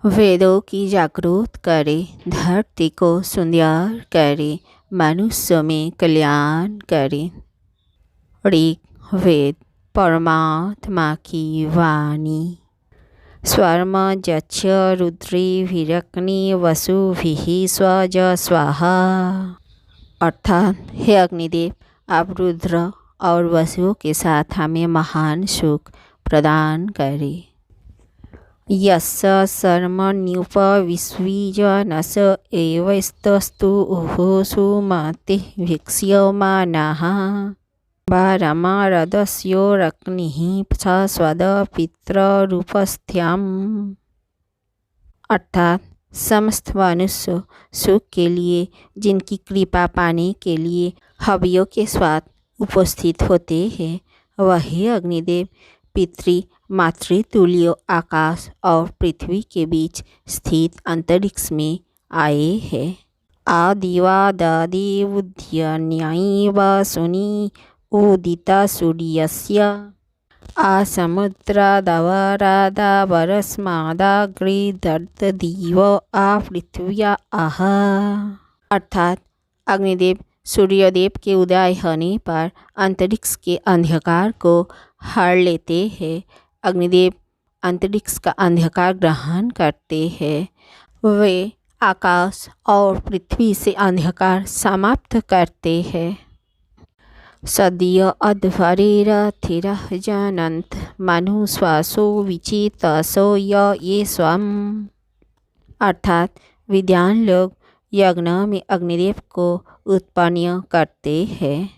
वेदों की जागृत करे, धरती को सुंदर करे, मनुष्य में कल्याण करे। ऋग्वेद परमात्मा की वाणी। स्वर्म जक्ष रुद्रिभिरग्नि वसुभिः स्वज स्वाहा। अर्थात हे अग्निदेव, आप रुद्र और वसुओं के साथ हमें महान सुख प्रदान करें। यस्य शर्मण्युपविश्वजनस एवस्तस्तु सुमतिः भिक्ष्यमाणः वारमारदस्योरग्निः शाश्वतपितृरूपस्थ्याम्। अर्थात समस्त मनुष्य सुख के लिए, जिनकी कृपा पाने के लिए हवियों के साथ उपस्थित होते हैं, वही अग्निदेव पितृ मातृतुल्य आकाश और पृथ्वी के बीच स्थित अंतरिक्ष में आए हैं। आदिवादादिवुध्यन्यायी वसुनी उदिता सूर्यस्य आसमुद्रादवरादावरस्मादाग्रिदर्ददिव आपृथ्व्या आह। अर्थात अग्निदेव सूर्यदेव के उदय होने पर अंतरिक्ष के अंधकार को हर लेते हैं। अग्निदेव अंतरिक्ष का अंधकार ग्रहण करते हैं। वे आकाश और पृथ्वी से अंधकार समाप्त करते हैं। सद्य अध्वरेरथिरः जानन्त मनुश्वासो विचितसो ये स्वम। अर्थात विद्वान लोग यज्ञ में अग्निदेव को उत्पन्न करते हैं।